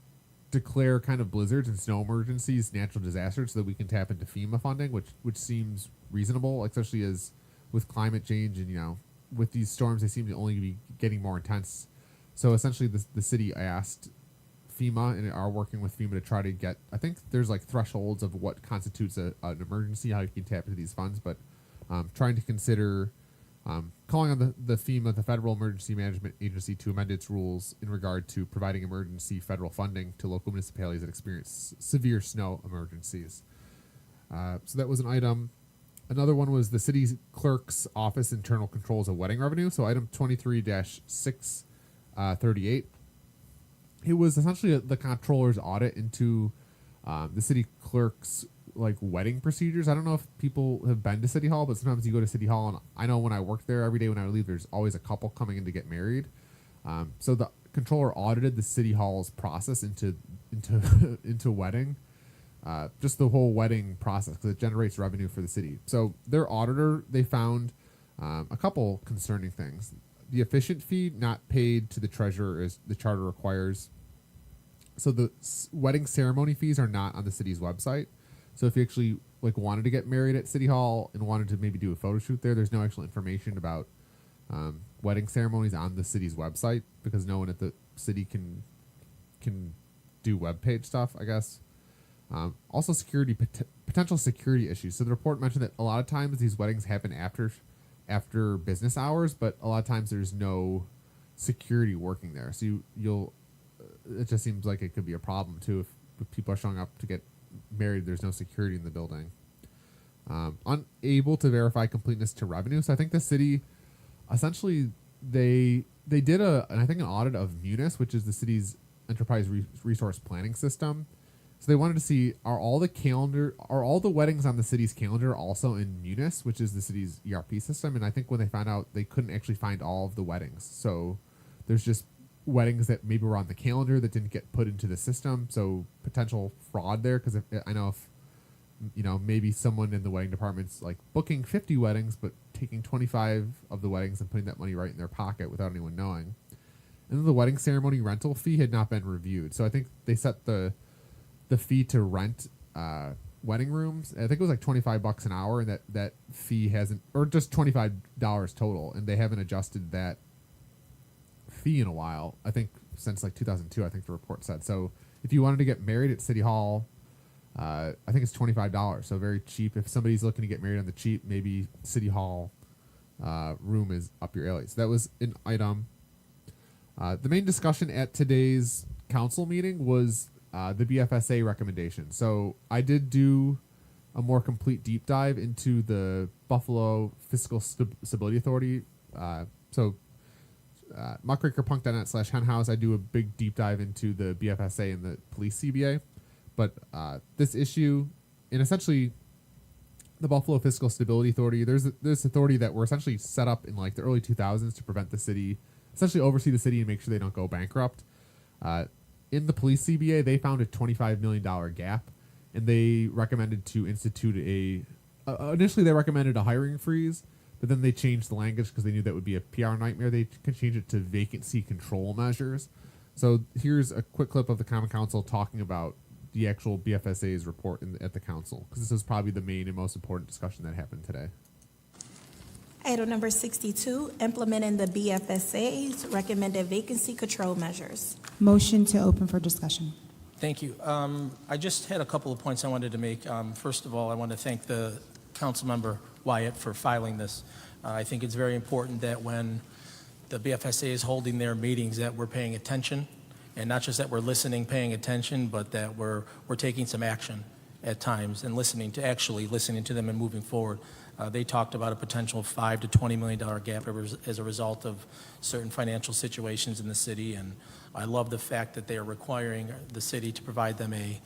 declare kind of blizzards and snow emergencies, natural disasters, so that we can tap into FEMA funding, which seems reasonable, especially as with climate change and, with these storms, they seem to only be getting more intense. So essentially the city asked FEMA and are working with FEMA to try to get, I think there's like thresholds of what constitutes an emergency, how you can tap into these funds, but trying to consider calling on the FEMA, the Federal Emergency Management Agency, to amend its rules in regard to providing emergency federal funding to local municipalities that experience severe snow emergencies. So that was an item. Another one was the city clerk's office internal controls of wedding revenue. So item 23-638. It was essentially the comptroller's audit into the city clerk's wedding procedures. I don't know if people have been to City Hall, but sometimes you go to City Hall, and I know when I work there, every day when I leave, there's always a couple coming in to get married. So the controller audited the City Hall's process into wedding, just the whole wedding process, because it generates revenue for the city. So their auditor, they found a couple concerning things. The efficient fee not paid to the treasurer as the charter requires. So the wedding ceremony fees are not on the city's website. So if you actually wanted to get married at City Hall and wanted to maybe do a photo shoot there's no actual information about wedding ceremonies on the city's website, because no one at the city can do web page stuff, I guess. Also potential security issues. So the report mentioned that a lot of times these weddings happen after business hours, but a lot of times there's no security working there. So it just seems like it could be a problem too if people are showing up to get married, there's no security in the building. Unable to verify completeness to revenue. So I think the city essentially they did an audit of Munis, which is the city's enterprise resource planning system. So they wanted to see, are all the weddings on the city's calendar also in Munis, which is the city's ERP system? And I think when they found out, they couldn't actually find all of the weddings. So there's just weddings that maybe were on the calendar that didn't get put into the system. So potential fraud there, because I know if maybe someone in the wedding department's booking 50 weddings but taking 25 of the weddings and putting that money right in their pocket without anyone knowing. And then the wedding ceremony rental fee had not been reviewed. So I think they set the fee to rent wedding rooms. I think it was $25 an hour, and that fee hasn't, or just $25 total, and they haven't adjusted that fee in a while. I think since 2002, I think the report said. So if you wanted to get married at City Hall, I think it's $25. So very cheap. If somebody's looking to get married on the cheap, maybe City Hall room is up your alley. So that was an item. The main discussion at today's council meeting was the BFSA recommendation. So I did do a more complete deep dive into the Buffalo Fiscal Stability Authority. Muckrakerpunk.net/henhouse. I do a big deep dive into the BFSA and the police CBA. But this issue, and essentially the Buffalo Fiscal Stability Authority, there's this authority that were essentially set up in like the early 2000s to prevent the city, essentially oversee the city and make sure they don't go bankrupt. In the police CBA, they found a $25 million gap, and they recommended to institute initially they recommended a hiring freeze, but then they changed the language because they knew that would be a PR nightmare. They could change it to vacancy control measures. So here's a quick clip of the Common Council talking about the actual BFSA's report at the council, because this is probably the main and most important discussion that happened today. Item number 62, implementing the BFSA's recommended vacancy control measures. Motion to open for discussion. Thank you. I just had a couple of points I wanted to make. First of all, I want to thank the council member Wyatt for filing this. I think it's very important that when the BFSA is holding their meetings that we're paying attention, and not just that we're listening, paying attention, but that we're taking some action at times and listening to them and moving forward. They talked about a potential $5 to $20 million gap as a result of certain financial situations in the city, and I love the fact that they are requiring the city to provide them a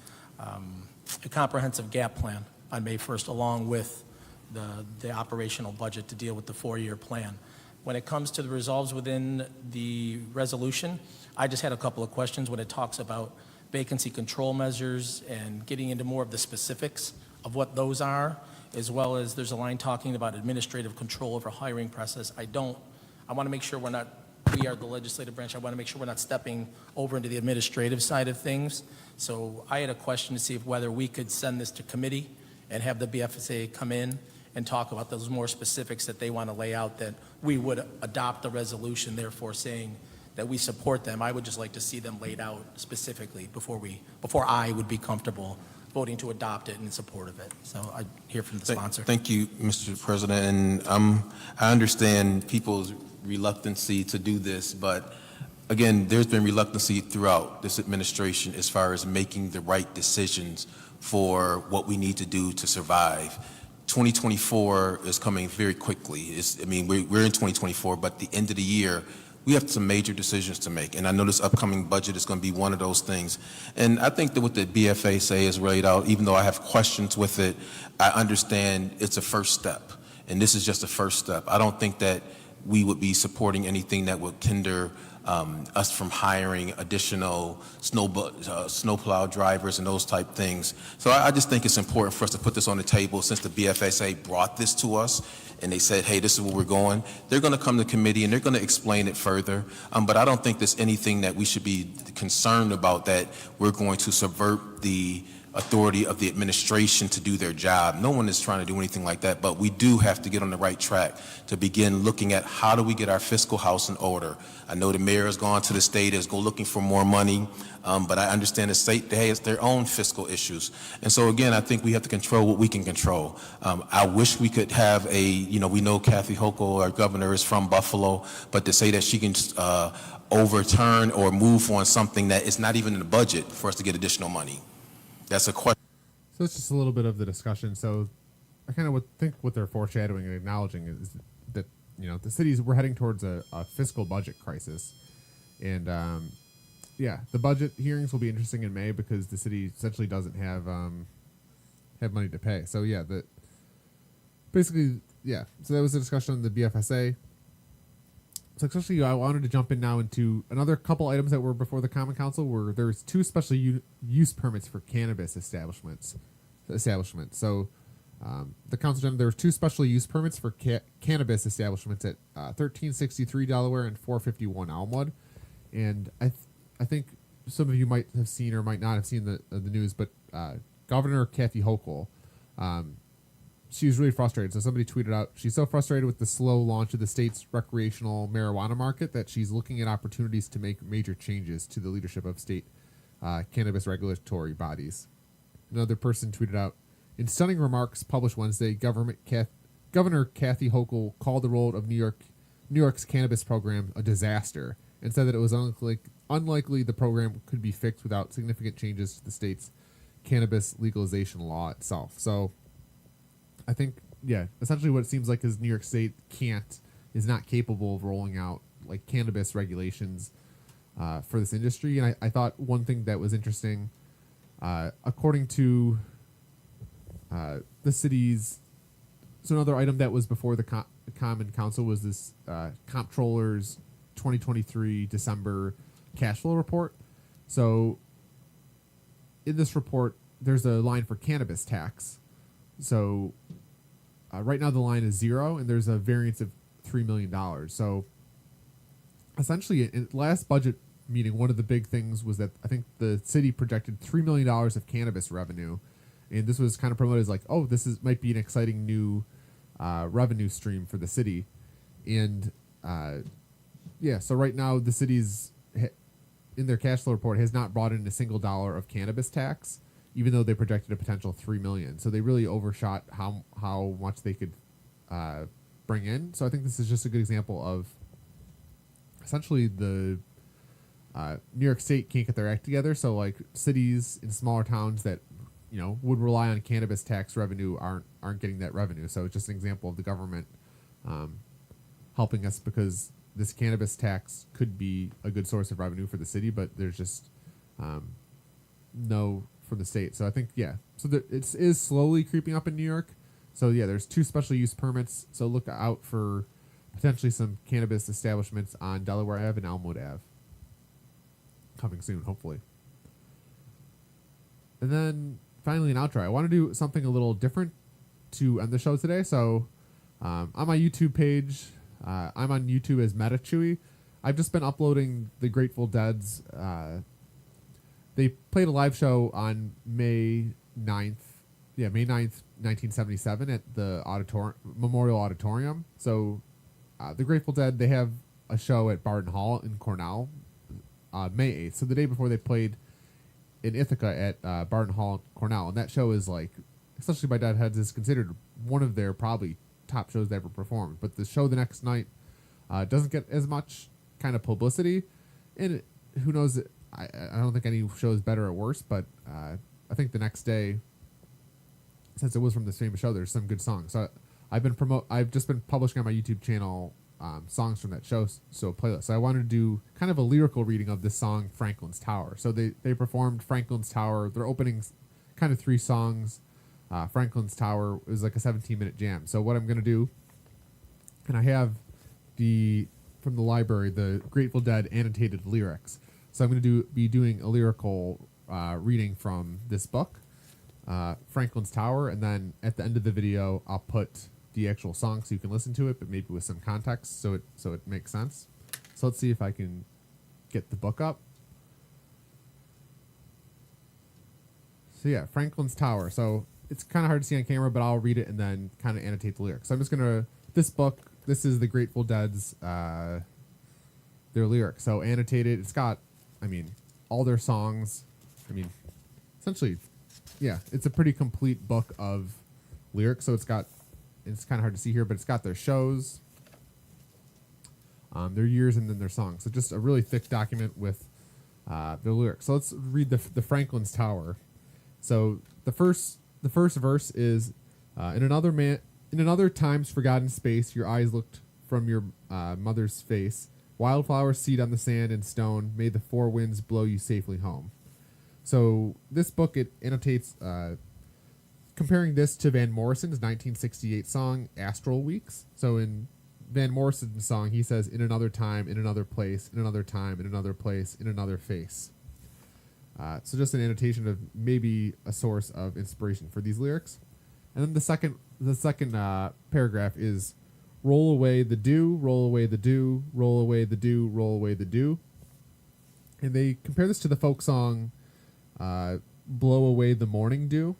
comprehensive gap plan on May 1st, along with the operational budget to deal with the 4-year plan. When it comes to the resolves within the resolution, I just had a couple of questions when it talks about vacancy control measures and getting into more of the specifics of what those are, as well as there's a line talking about administrative control over hiring process. I want to make sure we are the legislative branch. I want to make sure we're not stepping over into the administrative side of things. So I had a question to see whether we could send this to committee and have the BFSA come in and talk about those more specifics that they want to lay out, that we would adopt the resolution, therefore saying that we support them. I would just like to see them laid out specifically before I would be comfortable voting to adopt it in support of it. So I hear from the sponsor. Thank you, Mr. President. And I understand people's reluctancy to do this, but again, there's been reluctancy throughout this administration as far as making the right decisions for what we need to do to survive. 2024 is coming very quickly. We're in 2024, but the end of the year, we have some major decisions to make. And I know this upcoming budget is going to be one of those things. And I think that what the BFSA has laid out, even though I have questions with it, I understand it's a first step. And this is just a first step. I don't think that we would be supporting anything that would hinder us from hiring additional snowplow drivers and those type things. So I just think it's important for us to put this on the table since the BFSA brought this to us and they said, hey, this is where we're going. They're going to come to committee and they're going to explain it further. But I don't think there's anything that we should be concerned about that we're going to subvert the authority of the administration to do their job. No one is trying to do anything like that, but we do have to get on the right track to begin looking at how do we get our fiscal house in order. I know the mayor has gone to the state, is go looking for more money, but I understand the state has their own fiscal issues. And so again, I think we have to control what we can control. I wish we could have we know Kathy Hochul, our governor, is from Buffalo, but to say that she can overturn or move on something that is not even in the budget for us to get additional money. That's a question. So it's just a little bit of the discussion. So I kind of think what they're foreshadowing and acknowledging is that, the cities, we're heading towards a fiscal budget crisis. And, the budget hearings will be interesting in May because the city essentially doesn't have money to pay. So, so that was a discussion on the BFSA. So especially I wanted to jump in now into another couple items that were before the Common Council where there's 2 special use permits for cannabis establishments. So the council, there were 2 special use permits for cannabis establishments at 1363 Delaware and 451 Elmwood. And I think some of you might have seen or might not have seen the news, but Governor Kathy Hochul, she was really frustrated. So somebody tweeted out, she's so frustrated with the slow launch of the state's recreational marijuana market that she's looking at opportunities to make major changes to the leadership of state cannabis regulatory bodies. Another person tweeted out, in stunning remarks published Wednesday, Governor Kathy Hochul called the role of New York's cannabis program a disaster and said that it was unlikely the program could be fixed without significant changes to the state's cannabis legalization law itself. So I think, yeah, essentially what it seems like is New York State is not capable of rolling out like cannabis regulations for this industry. And I thought one thing that was interesting, according to the city's, so another item that was before the Common Council was this Comptroller's 2023 December cash flow report. So in this report, there's a line for cannabis tax. So right now the line is 0, and there's a variance of $3 million. So essentially, in the last budget meeting, one of the big things was that I think the city projected $3 million of cannabis revenue, and this was kind of promoted as like, oh, might be an exciting new revenue stream for the city. And so right now the city's in their cash flow report has not brought in a single dollar of cannabis tax, even though they projected a potential $3 million. So they really overshot how much they could bring in. So I think this is just a good example of essentially the New York State can't get their act together. So like cities in smaller towns that would rely on cannabis tax revenue aren't getting that revenue. So it's just an example of the government helping us, because this cannabis tax could be a good source of revenue for the city, but there's just no from the state. So I think, so it is slowly creeping up in New York. So there's 2 special use permits. So look out for potentially some cannabis establishments on Delaware Ave and Elmwood Ave coming soon, hopefully. And then finally an outro. I want to do something a little different to end the show today. So on my YouTube page, I'm on YouTube as Meta Chewy. I've just been uploading the Grateful Dead's. They played a live show on May 9th, May 9th, 1977 at the Memorial Auditorium. So the Grateful Dead, they have a show at Barton Hall in Cornell May 8th. So the day before they played in Ithaca at Barton Hall, Cornell. And that show is like, especially by Deadheads, is considered one of their probably top shows they ever performed. But the show the next night doesn't get as much kind of publicity. And who knows, I don't think any show is better or worse, but I think the next day, since it was from this famous show, there's some good songs. So I've just been publishing on my YouTube channel songs from that show, so a playlist. So I wanted to do kind of a lyrical reading of this song, Franklin's Tower. So they performed Franklin's Tower. Their opening kind of 3 songs. Franklin's Tower is like a 17-minute jam. So what I'm going to do, and I have from the library, the Grateful Dead annotated lyrics. So I'm going to be doing a lyrical reading from this book, Franklin's Tower, and then at the end of the video, I'll put the actual song so you can listen to it, but maybe with some context so it makes sense. So let's see if I can get the book up. So Franklin's Tower. So it's kind of hard to see on camera, but I'll read it and then kind of annotate the lyrics. So I'm just going to, this is the Grateful Dead's, their lyrics. So annotated, it's got, all their songs. Essentially, it's a pretty complete book of lyrics. So it's kind of hard to see here, but it's got their shows, their years, and then their songs. So just a really thick document with their lyrics. So let's read the Franklin's Tower. So the first verse is, in another time's forgotten space, your eyes looked from your mother's face. Wildflowers seed on the sand and stone. May the 4 winds blow you safely home. So this book, it annotates, comparing this to Van Morrison's 1968 song, Astral Weeks. So in Van Morrison's song, he says, in another time, in another place, in another time, in another place, in another face. So just an annotation of maybe a source of inspiration for these lyrics. And then the second paragraph is, roll away the dew, roll away the dew, roll away the dew, roll away the dew. And they compare this to the folk song, blow away the morning dew,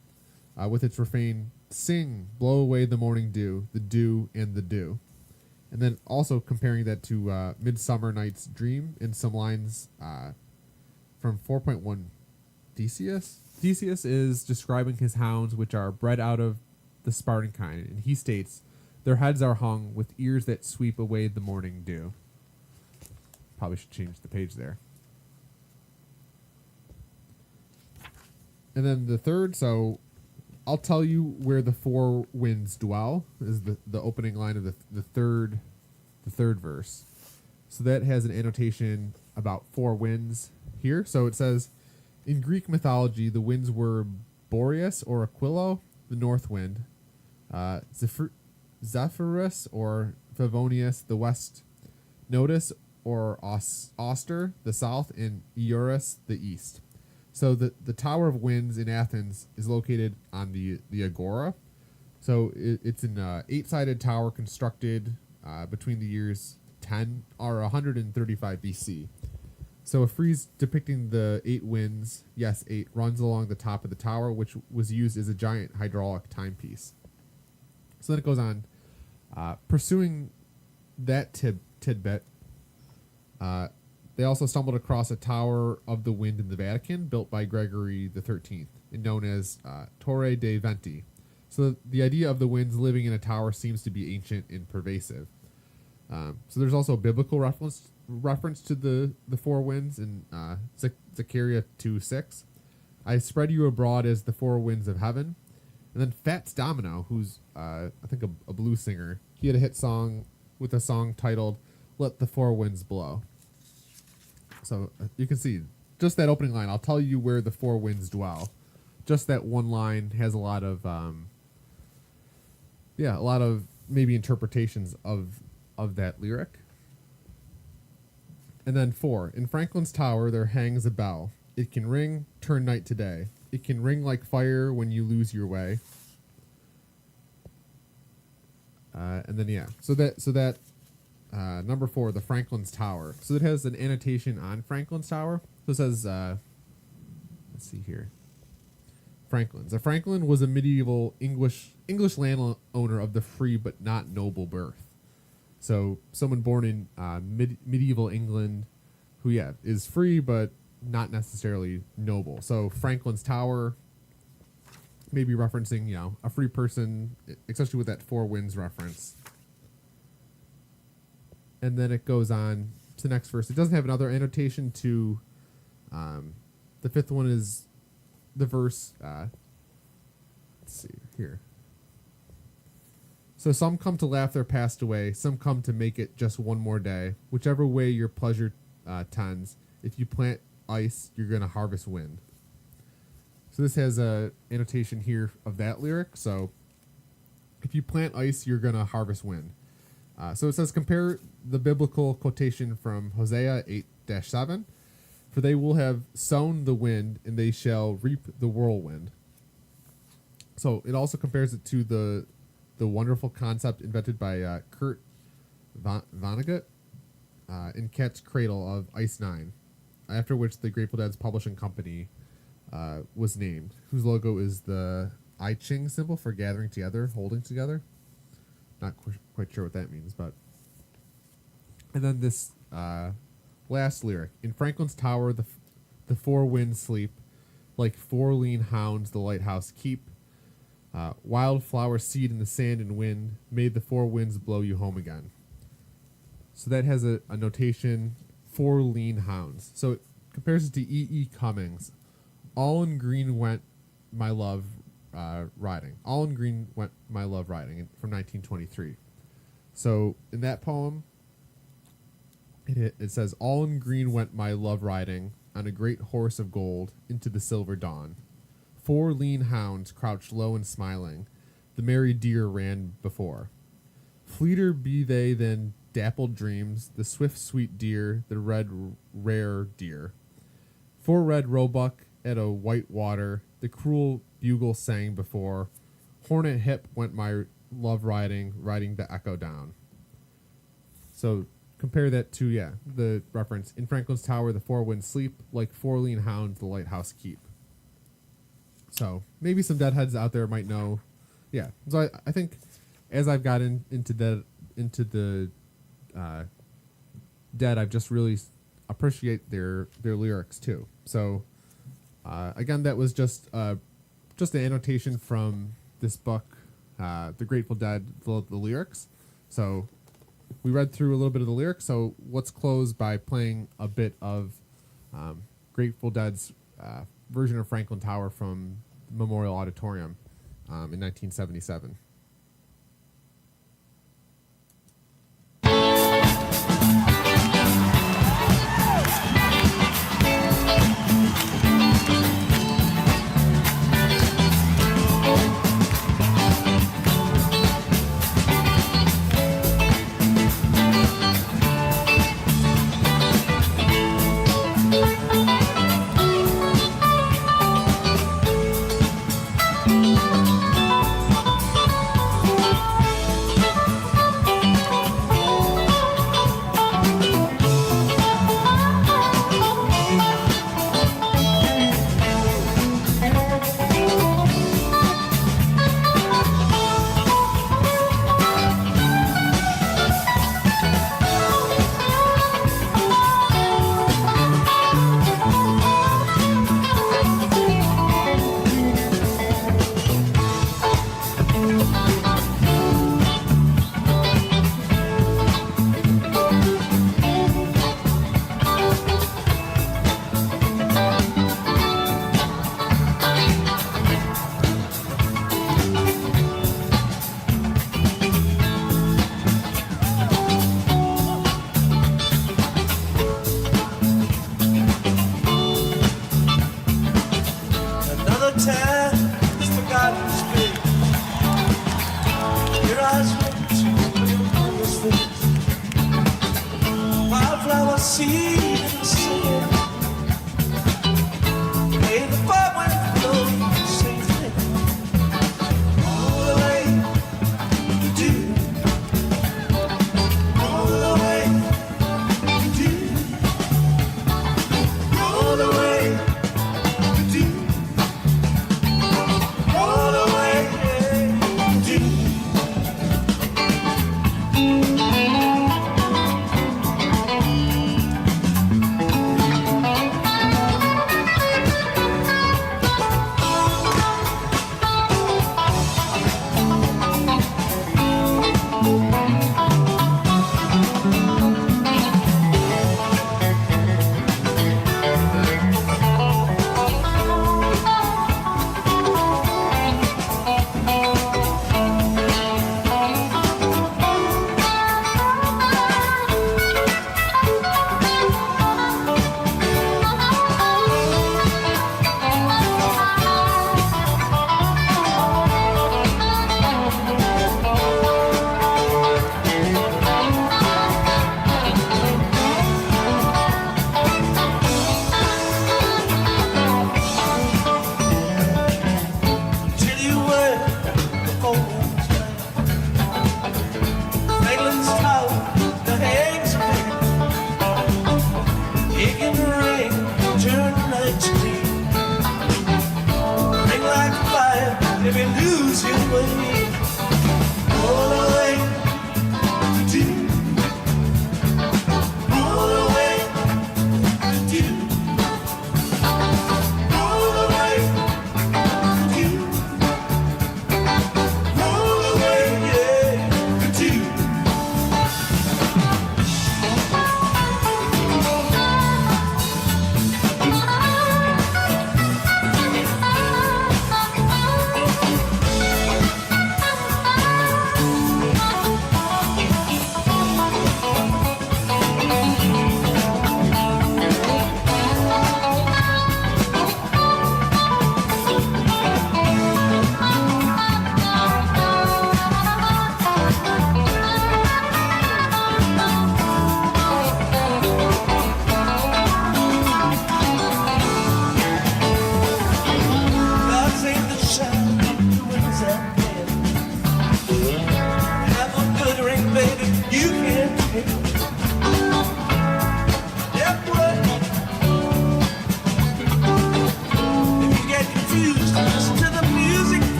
with its refrain, sing, blow away the morning dew, the dew and the dew. And then also comparing that to Midsummer Night's Dream in some lines from 4.1 Theseus. Theseus is describing his hounds, which are bred out of the Spartan kind, and he states, their heads are hung with ears that sweep away the morning dew. probably should change the page there. And then the third, so I'll tell you where the four winds dwell is the opening line of the third verse. So that has an annotation about four winds here. So it says, in Greek mythology, the winds were Boreas or Aquilo, the north wind, Zephyrus or Favonius, the west, Notus or Auster, the south, and Eurus, the east. So the Tower of Winds in Athens is located on the Agora. So it's an 8-sided tower constructed between the years 10 or 135 BC. So a frieze depicting the 8 winds, yes, 8, runs along the top of the tower, which was used as a giant hydraulic timepiece. So then it goes on, pursuing that tidbit, they also stumbled across a Tower of the Wind in the Vatican, built by Gregory XIII, and known as Torre dei Venti. So the idea of the winds living in a tower seems to be ancient and pervasive. So there's also a biblical reference to the four winds in Zechariah 2:6. I spread you abroad as the four winds of heaven. And then Fats Domino, who's I think a blues singer, he had a hit song with a song titled "Let the Four Winds Blow." So you can see just that opening line. I'll tell you where the four winds dwell. Just that one line has a lot of maybe interpretations of that lyric. And then 4, in Franklin's Tower there hangs a bell. It can ring, turn night to day. It can ring like fire when you lose your way. And then so that number 4, the Franklin's Tower. So it has an annotation on Franklin's Tower. So it says, let's see here. Franklin's. A Franklin was a medieval English landowner of the free but not noble birth. So someone born in medieval England who, is free but not necessarily noble. So Franklin's Tower, maybe referencing, a free person, especially with that four winds reference. And then it goes on to the next verse. It doesn't have another annotation to, the fifth one is the verse, let's see here. So some come to laugh their past away, some come to make it just one more day. Whichever way your pleasure tends, if you plant ice, you're going to harvest wind. So this has a annotation here of that lyric. So if you plant ice, you're going to harvest wind. So it says, compare the biblical quotation from Hosea 8-7. For they will have sown the wind, and they shall reap the whirlwind. So it also compares it to the wonderful concept invented by Kurt Vonnegut in Cat's Cradle of Ice 9, after which the Grateful Dead's publishing company was named, whose logo is the I Ching symbol for gathering together, holding together. Not quite sure what that means, but... And then this last lyric. In Franklin's Tower, the four winds sleep, like four lean hounds the lighthouse keep. Wildflower seed in the sand and wind, made the four winds blow you home again. So that has a notation, four lean hounds. So it compares it to E.E. Cummings. All in green went my love riding. All in green went my love riding from 1923. So in that poem, it says, all in green went my love riding on a great horse of gold into the silver dawn. Four lean hounds crouched low and smiling. The merry deer ran before. Fleeter be they than dappled dreams, the swift sweet deer, the red rare deer. Four red roebuck at a white water, the cruel bugle sang before. Hornet hip went my love riding the echo down. So compare that to, the reference. In Franklin's Tower, the four winds sleep, like four lean hounds the lighthouse keep. So maybe some deadheads out there might know. Yeah. So I think as I've gotten into the Dead, I've just really appreciate their lyrics too. So again, that was just an annotation from this book, The Grateful Dead, the lyrics. So we read through a little bit of the lyrics, so let's close by playing a bit of Grateful Dead's version of Franklin Tower from Memorial Auditorium in 1977.